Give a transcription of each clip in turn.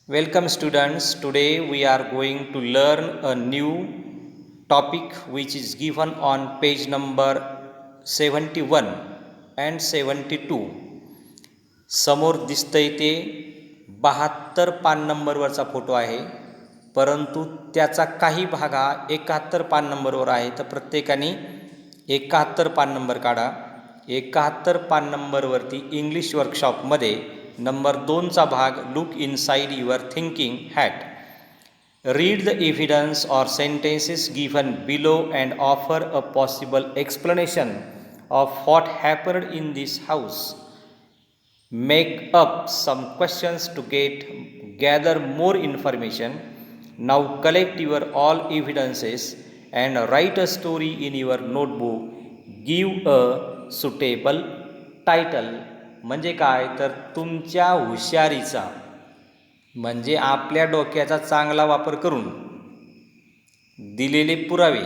Welcome students. Today we are going to learn a new topic which is given on page number 71 and 72. समोर दिसतंय ते 72 पान नंबरवरचा photo आहे, परंतु त्याचा काही भाग हा 71 पान नंबरवर आहे. तर प्रत्येकाने 71 पान नंबर काढा. 71 पान नंबरवरती इंग्लिश वर्कशॉपमध्ये नंबर 2चा भाग look inside your thinking hat. Read the evidence or sentences given below and offer a possible explanation of what happened in this house. Make up some questions to gather more information. Now collect your all evidences and write a story in your notebook. Give a suitable title. म्हणजे काय, तर तुमच्या हुशारीचा म्हणजे आपल्या डोक्याचा चांगला वापर करून दिलेले पुरावे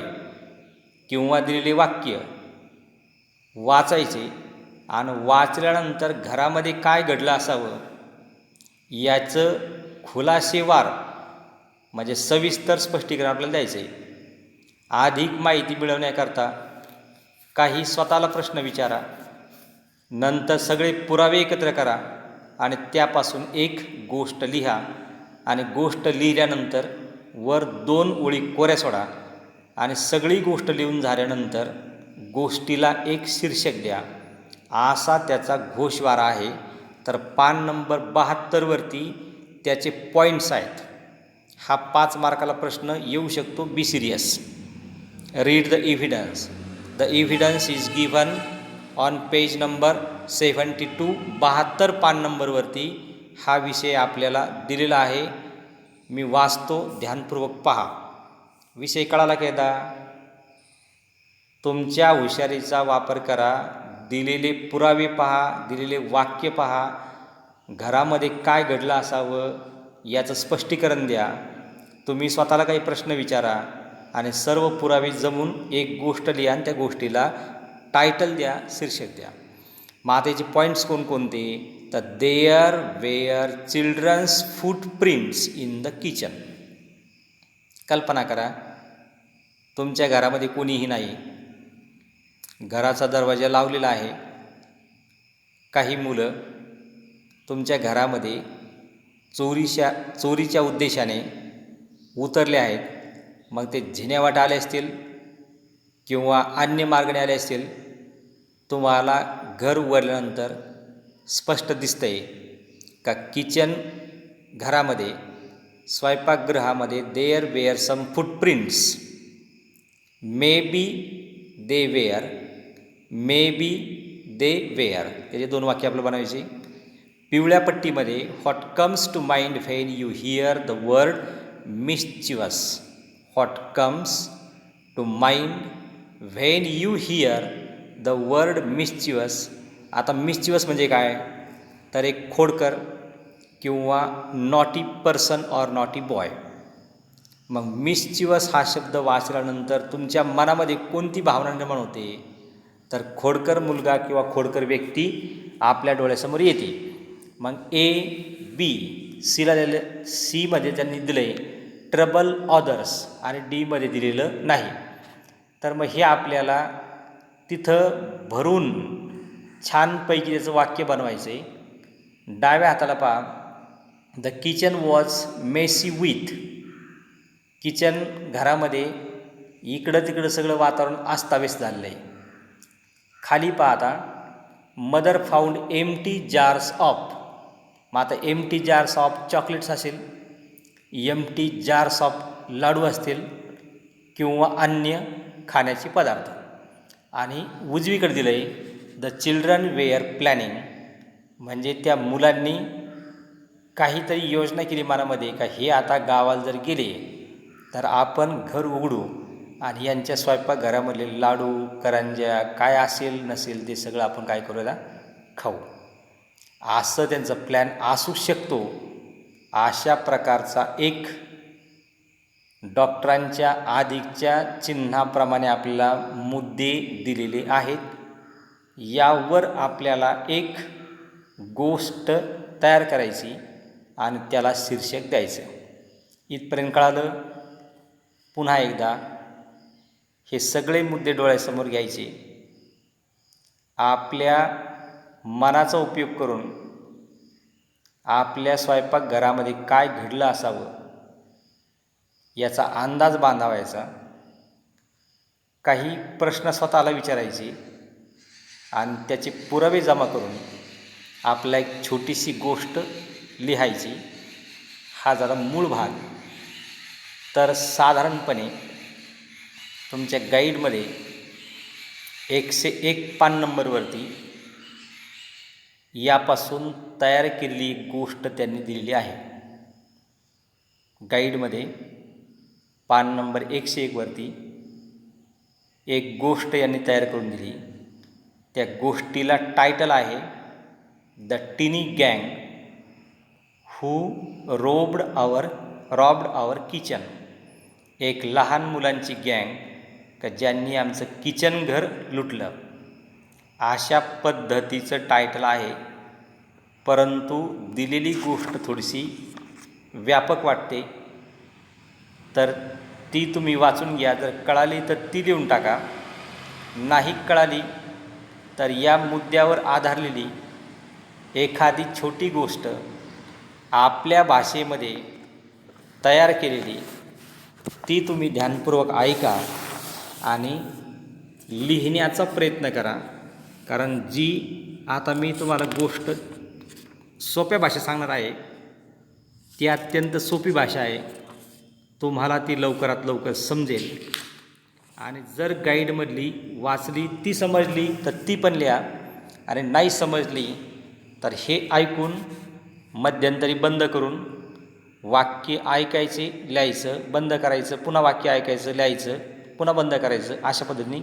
किंवा दिलेले वाक्य वाचायचे आणि वाचल्यानंतर घरामध्ये काय घडलं असावं याचं खुलासेवार म्हणजे सविस्तर स्पष्टीकरण आपल्याला द्यायचं आहे. अधिक माहिती मिळवण्याकरता काही स्वतःला प्रश्न विचारा, नंतर सगळे पुरावे एकत्र करा आणि त्यापासून एक गोष्ट लिहा आणि गोष्ट लिहिल्यानंतर वर 2 ओळी कोऱ्या सोडा आणि सगळी गोष्ट लिहून झाल्यानंतर गोष्टीला एक शीर्षक द्या. असा त्याचा घोषवारा आहे. तर पान नंबर 72वरती त्याचे पॉईंट्स आहेत. हा 5 मार्काला प्रश्न येऊ शकतो. Be serious. Read the evidence. The evidence is given on page number 72. 72 पान नंबरवरती हा विषय आपल्याला दिलेला आहे. मी वाचतो, ध्यानपूर्वक पहा. विषय कळाला की एकदा? तुमच्या हुशारीचा वापर करा, दिलेले पुरावे पहा, दिलेले वाक्य पहा, घरामध्ये काय घडलं असावं याचं स्पष्टीकरण द्या, तुम्ही स्वतःला काही प्रश्न विचारा आणि सर्व पुरावे जमून एक गोष्ट लिहा आणि त्या गोष्टीला टायटल द्या, शीर्षक द्या. मग आता याचे पॉईंट्स कोणकोणते? तर there were childrens footprints in the kitchen. कल्पना करा, तुमच्या घरामध्ये कोणीही नाही, घराचा दरवाजा लावलेला आहे. काही मुलं तुमच्या घरामध्ये चोरीच्या उद्देशाने उतरले आहेत. मग ते झिण्यावाट आले असतील किंवा अन्य मार्गाने आले असतील. तुम्हाला घर उघडल्यानंतर स्पष्ट दिसतंय का किचन घरामध्ये, स्वयंपाकगृहामध्ये there were some footprints. May be they were, may be they were, त्याचे 2 वाक्य आपलं बनवायचे. पिवळ्या पट्टीमध्ये what comes to mind when you hear the word mischievous. What comes to mind when you hear the word mischievous. आता mischievous म्हणजे काय, तर एक खोडकर किंवा naughty person or naughty boy. मग मिस्चिवस हा शब्द वाचल्यानंतर तुमच्या मनामध्ये कोणती भावना निर्माण होते, तर खोडकर मुलगा किंवा खोडकर व्यक्ती आपल्या डोळ्यासमोर येते. मग ए बी सीला दिलेलं, सीमध्ये त्यांनी दिलं आहे ट्रबल ऑदर्स आणि डीमध्ये दिलेलं नाही. तर मग हे आपल्याला तिथं भरून छानपैकी त्याचं वाक्य बनवायचं आहे. डाव्या हाताला पहा, the kitchen was messy with. Kitchen घरामध्ये इकडं तिकडं सगळं वातावरण अस्ताव्यस्त झालेलं आहे. खाली पाहता mother found empty jars of. मग आता एम्प्टी जार्स ऑफ चॉकलेट्स असेल, एम्प्टी जार्स ऑफ लाडू असतील किंवा अन्य खाण्याचे पदार्थ. आणि उजवीकडे दिलं आहे द चिल्ड्रन वेअर प्लॅनिंग. म्हणजे त्या मुलांनी काहीतरी योजना केली मनामध्ये का हे आता गावाला जर गेले तर आपण घर उघडू आणि यांच्या स्वयंपाकघरामधले लाडू करंज्या काय असेल नसेल ते सगळं आपण काय करूया, खाऊ. असं त्यांचं प्लॅन असू शकतो. अशा प्रकारचा एक डॉक्टरांच्या अधिकच्या चिन्हाप्रमाणे आपल्याला मुद्दे दिलेले आहेत. यावर आपल्याला एक गोष्ट तयार करायची आणि त्याला शीर्षक द्यायचं. इथपर्यंत कळालं? पुन्हा एकदा हे सगळे मुद्दे डोळ्यासमोर घ्यायचे. आपल्या मनाचा उपयोग करून आपल्या स्वयंपाकघरामध्ये काय घडलं असावं याचा अंदाज बांधावायचा. काही प्रश्न स्वतःला विचारायचे आणि त्याचे पुरावे जमा करून आपला एक छोटीशी गोष्ट लिहायची. हा झाला मूळ भाग. तर साधारणपणे तुमच्या गाईडमध्ये 101 पान नंबरवरती यापासून तयार केलेली एक गोष्ट त्यांनी दिलेली आहे. गाईडमध्ये पान नंबर 101 वरती एक गोष्ट यांनी तयार करून दिली. त्या गोष्टीला टायटल आहे द टिनी गँग हू रॉब्ड आवर किचन. एक लहान मुलांची गँग का ज्यांनी आमचं किचन घर लुटलं, अशा पद्धतीचं टायटल आहे. परंतु दिलेली गोष्ट थोडीशी व्यापक वाटते, तर ती तुम्ही वाचून घ्या. जर कळाली तर ती लिहून टाका. नाही कळाली तर या मुद्द्यावर आधारलेली एखादी छोटी गोष्ट आपल्या भाषेमध्ये तयार केलेली ती तुम्ही ध्यानपूर्वक ऐका आणि लिहिण्याचा प्रयत्न करा. कारण जी आता मी तुम्हाला गोष्ट सोप्या भाषेत सांगणार आहे ती अत्यंत सोपी भाषा आहे. तुम्हाला ती लवकरात लवकर समजेल. आणि जर गाईडमधली वाचली ती समजली तर ती पण लिहा, आणि नाही समजली तर हे ऐकून मध्यंतरी बंद करून वाक्य ऐकायचे, लिहायचं, बंद करायचं, पुन्हा वाक्य ऐकायचं, लिहायचं, पुन्हा बंद करायचं. अशा पद्धतीने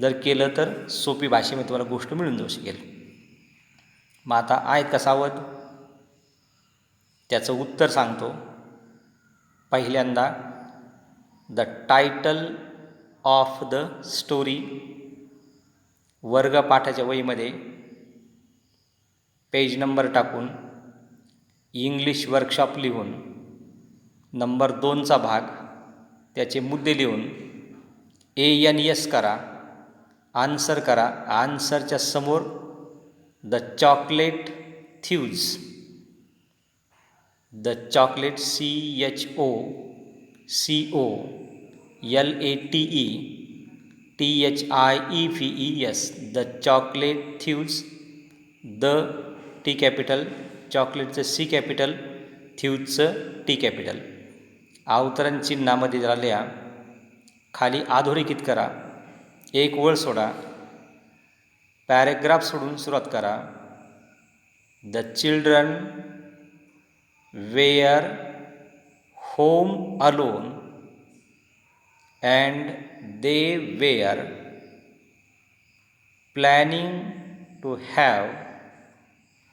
जर केलं तर सोपी भाषेमध्ये तुम्हाला गोष्ट मिळून जाऊ शकेल. मग आता आहेत का सावध? त्याचं उत्तर सांगतो. पहिल्यांदा the title of the story. वर्गपाठाच्या वहीमध्ये पेज नंबर टाकून इंग्लिश वर्कशॉप लिहून नंबर 2चा भाग त्याचे मुद्दे लिहून ANS करा, आन्सर करा. आन्सरच्या समोर the chocolate thieves, the chocolate CHOCOLATE THIEVES, the chocolate thieves. The T capital, चॉकलेटचं C कॅपिटल, थीव्जचं T कॅपिटल. अवतरण चिन्हामध्ये जरा लिहा. खाली अधोरेखित करा. एक वळ सोडा. पॅरेग्राफ सोडून सुरुवात करा. The children were home alone and they were planning to have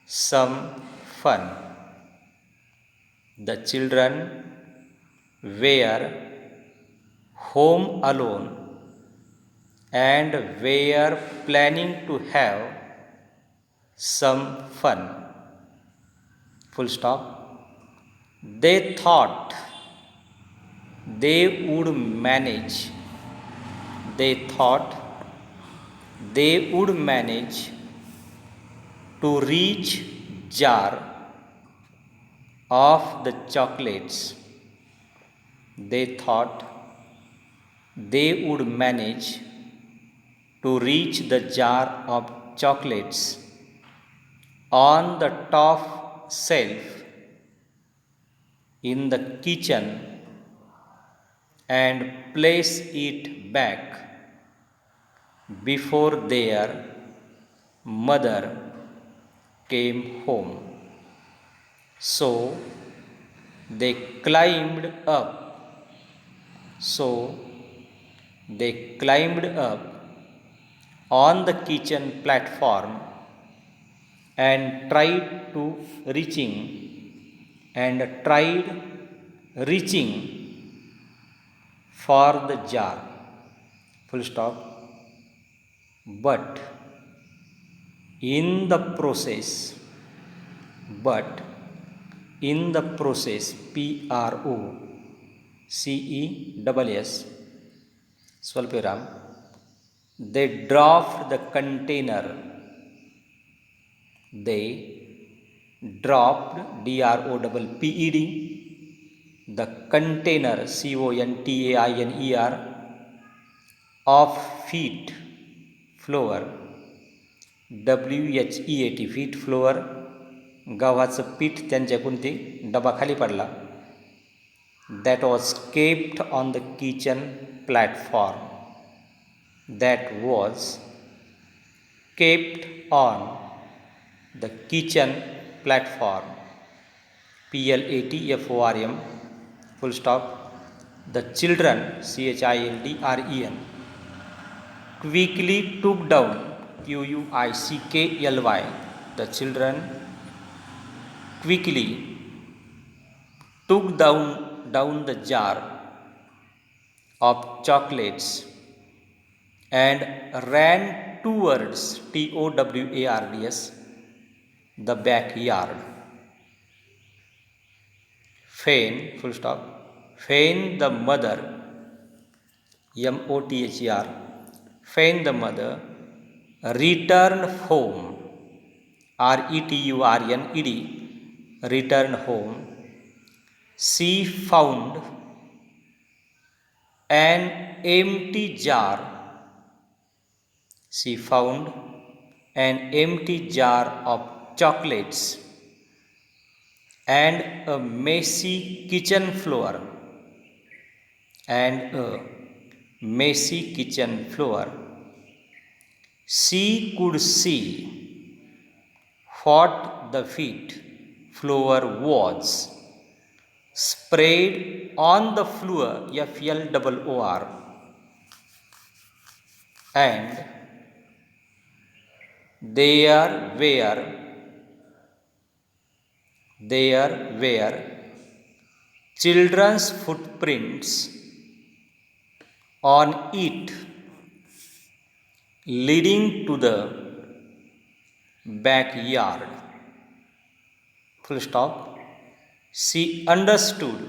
some fun. The children were home alone and were planning to have some fun. Full stop. They thought they would manage. They thought they would manage to reach jar of the chocolates. They thought they would manage to reach the jar of chocolates on the top shelf in the kitchen and place it back before their mother came home. So they climbed up. They climbed up on the kitchen platform and tried reaching for the jar. Full stop. But in the in the process, process, स्वल्पविराम, they dropped the container, they dropped, dropped, the container, container, of wheat flour, wheat, wheat flour, गव्हाचं पीठ त्यांच्याकडून ते डबा खाली पडला. that was kept on the kitchen platform, that was kept on the kitchen platform, platform, full stop. The children, children, quickly took down, quickly, the children quickly took down the jar of chocolates and ran towards, towards, the backyard. When, full stop, when the mother, mother, when the mother returned home, returned, returned home, she found an empty jar. She found an empty jar of chocolates and a messy kitchen floor. And a messy kitchen floor. She could see what the wheat flour was spread on the floor, floor, and there were children's footprints on it, leading to the backyard. Full stop. She understood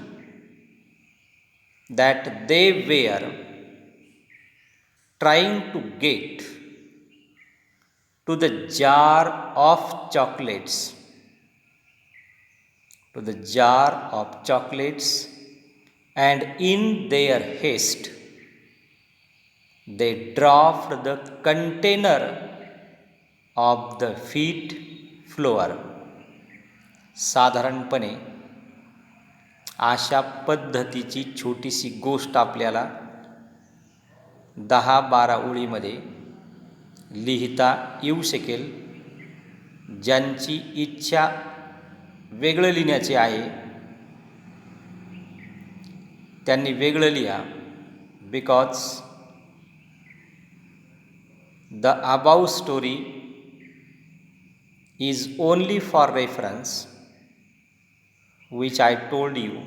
that they were trying to get to the jar of chocolates, and in their haste they dropped the container of the wheat flour. साधारणपणे अशा पद्धतीची छोटीशी गोष्ट आपल्याला 10-12 ओळीमध्ये लिहिता येऊ शकेल. ज्यांची इच्छा वेगळं लिहिण्याची आहे त्यांनी वेगळं लिहा. Because the above story is only for reference, which I told you.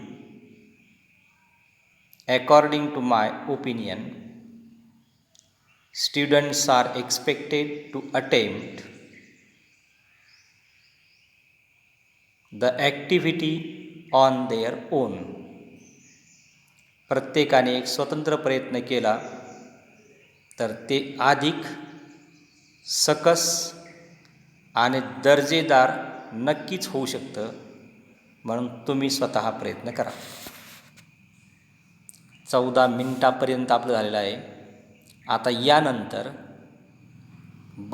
According to my opinion, students are expected to attempt the activity on their own. प्रत्येकाने एक स्वतंत्र प्रयत्न केला तर ते अधिक सकस आणि दर्जेदार नक्कीच होऊ शकतं. म्हणून तुम्ही स्वतः प्रयत्न करा. 14 मिनिटापर्यंत आपलं झालेलं आहे. आता यानंतर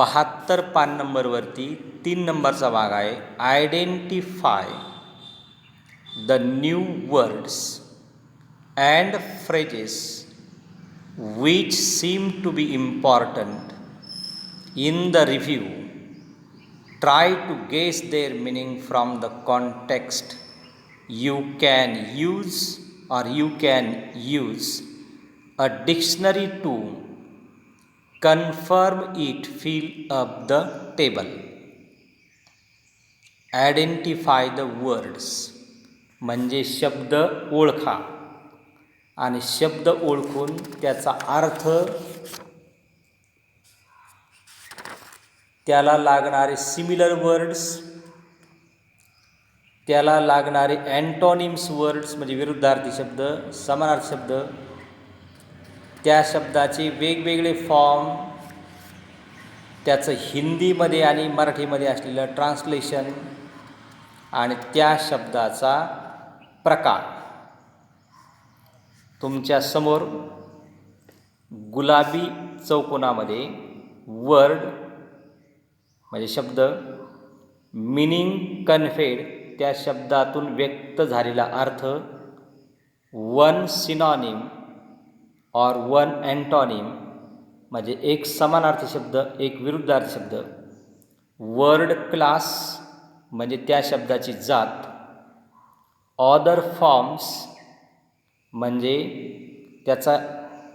72 पान नंबरवरती 3 नंबरचा भाग आहे. Identify the new words and phrases which seem to be important in the review. Try to guess their meaning from the context. You can use a dictionary to confirm it. Fill up the table. Identify the words म्हणजे शब्द ओळखा आणि शब्द ओळखून त्याचा अर्थ, त्याला लागणारे सिमिलर वर्ड्स त्याला लागणारे अँटॉनिम्स वर्ड्स म्हणजे विरुद्धार्थी शब्द, समानार्थी शब्द, त्या शब्दाचे वेगवेगळे फॉर्म, त्याचं हिंदीमध्ये आणि मराठीमध्ये असलेलं ट्रान्सलेशन आणि त्या शब्दाचा प्रकार. तुमच्या समोर गुलाबी चौकोनामध्ये वर्ड म्हणजे शब्द, मिनिंग कन्फेड त्या शब्दातून व्यक्त झालेला अर्थ, वन सिनॉनिम और वन अँटॉनिम म्हणजे एक समानार्थी शब्द, एक विरुद्धार्थी शब्द, वर्ड क्लास म्हणजे त्या शब्दाची जात, ऑदर फॉर्म्स म्हणजे त्याचा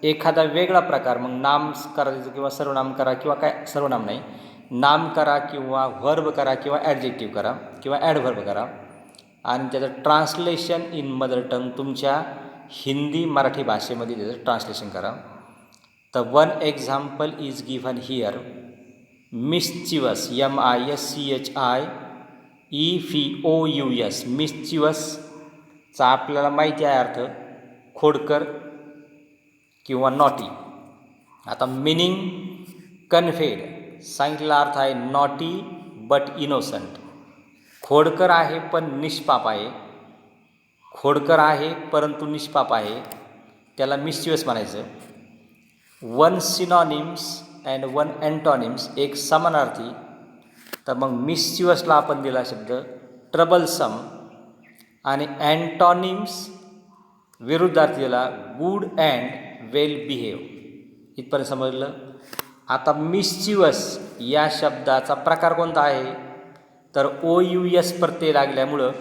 एखादा वेगळा प्रकार, मग नाम करायचं किंवा सर्वनाम करा किंवा काय सर्वनाम नाही, नाम करा किंवा व्हर्ब करा किंवा ॲडजेक्टिव्ह करा किंवा ॲडव्हर्ब करा, आणि त्याचं ट्रान्सलेशन इन मदर टंग तुमच्या हिंदी मराठी भाषेमध्ये त्याचं ट्रान्सलेशन करा. तर one example is given here, mischievous, MISCHIEVOUS, मिस्चिवसचा आपल्याला माहिती आहे अर्थ, खोडकर किंवा नॉटी. आता मिनिंग कन्फेड सांगितलेला अर्थ आहे नॉटी बट इनोसंट. खोडकर आहे पण निष्पाप आहे, खोडकर आहे परंतु निष्पाप आहे, त्याला मिस्चिवस म्हणायचं. वन सिनॉनिम्स अँड वन अँटॉनिम्स एक समानार्थी, तर मग मिस्चिवसला आपण दिला शब्द ट्रबलसम, आणि अँटॉनिम्स विरुद्धार्थी दिला गुड अँड वेल बिहेव. इथपर्यंत समजलं. आता मिस्चिवस या शब्दाचा प्रकार कोणता आहे, तर OUS प्रत्यय लागल्यामुळं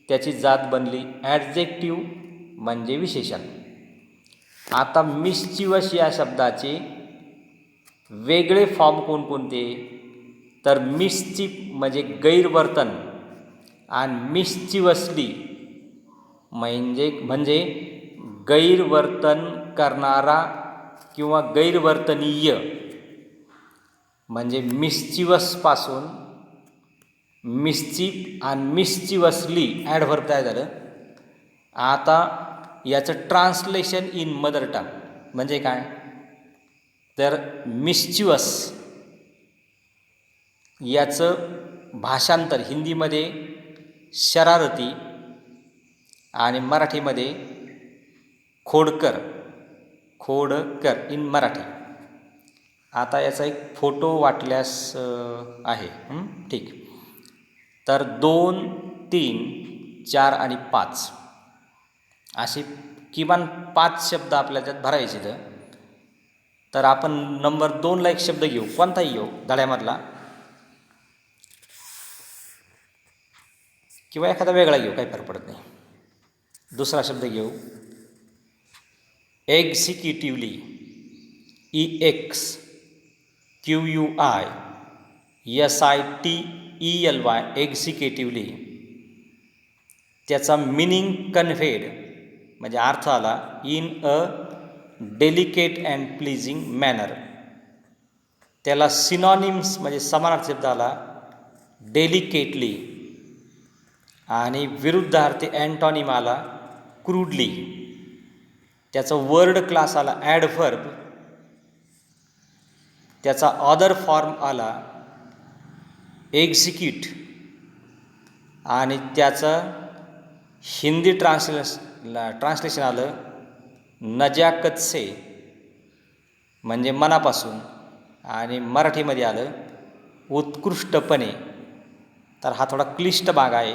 त्याची जात बनली ॲडजेक्टिव्ह म्हणजे विशेषण. आता मिस्चिवस या शब्दाचे वेगळे फॉर्म कोणकोणते, तर मिस्चिफ म्हणजे गैरवर्तन आणि मिस्चिवसली म्हणजे गैरवर्तन करणारा किंवा गैरवर्तनीय, म्हणजे मिस्चिवसपासून मिस्चिफ आणि मिस्चिवसली ॲडव्हर्ब तयार झालं. आता याचं ट्रान्सलेशन इन मदर टंग म्हणजे काय, तर मिस्चिवस याचं भाषांतर हिंदीमध्ये शरारती आणि मराठीमध्ये खोडकर इन मराठी. आता याचा एक फोटो वाटल्यास आहे, ठीक. तर 2, 3, 4 आणि 5 असे किमान 5 शब्द आपल्याला त्यात भरायचे. तर आपण नंबर 2ला एक शब्द घेऊ, कोणताही घेऊ धड्यामधला किंवा एखादा वेगळा घेऊ, काही फरक पडत नाही. दुसरा शब्द घेऊ एक्झिक्युटिव्हली, EXQUISITELY, एक्झिक्युटिव्हली. त्याचा मिनिंग कन्व्हेड म्हणजे अर्थ आला in a delicate and pleasing manner. त्याला सिनॉनिम्स म्हणजे समानार्थी शब्द आला डेलिकेटली, आणि विरुद्धार्थी अँटॉनिम आला क्रूडली. त्याचा वर्ड क्लास आला ॲडव्हर्ब, त्याचा ऑदर फॉर्म आला एक्झिक्यूट, आणि त्याचं हिंदी ट्रान्सलेशन आलं नजाकत से म्हणजे मनापासून, आणि मराठीमध्ये आलं उत्कृष्टपणे. तर हा थोडा क्लिष्ट भाग आहे,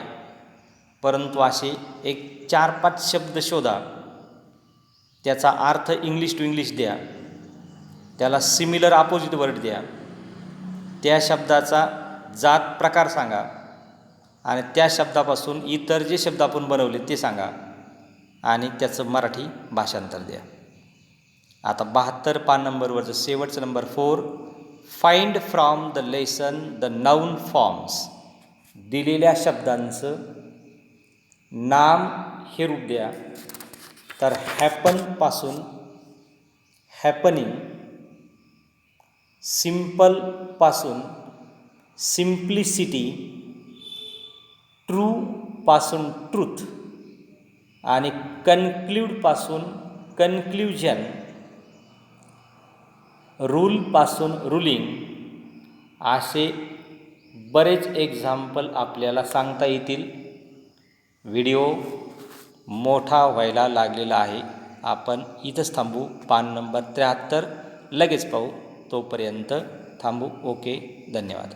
परंतु असे एक 4-5 शब्द शोधा, त्याचा अर्थ इंग्लिश टू इंग्लिश द्या, त्याला सिमिलर अपोजिट वर्ड द्या, त्या शब्दाचा जात प्रकार सांगा, आणि त्या शब्दापासून इतर जे शब्द आपण बनवले ते सांगा, आणि त्याचं मराठी भाषांतर द्या. आता 72 पान नंबरवरचं शेवटचं number 4, find from the lesson the noun forms. दिलेल्या शब्दांचं नाम हे रूप द्या. तर हॅपनपासून हॅपनिंग, सिम्पलपासून सिम्प्लिसिटी, ट्रू पासून ट्रूथ आणि कन्क्ल्यूडपासून कन्क्ल्युजन, रूलपासून रुलिंग असे बरेच एक्झाम्पल आपल्याला सांगता येतील. व्हिडिओ मोठा व्हायला लागलेला आहे. आपण इथंच थांबू. पान नंबर 73 लगेच पाहू. तोपर्यंत थांबू. ओके, धन्यवाद.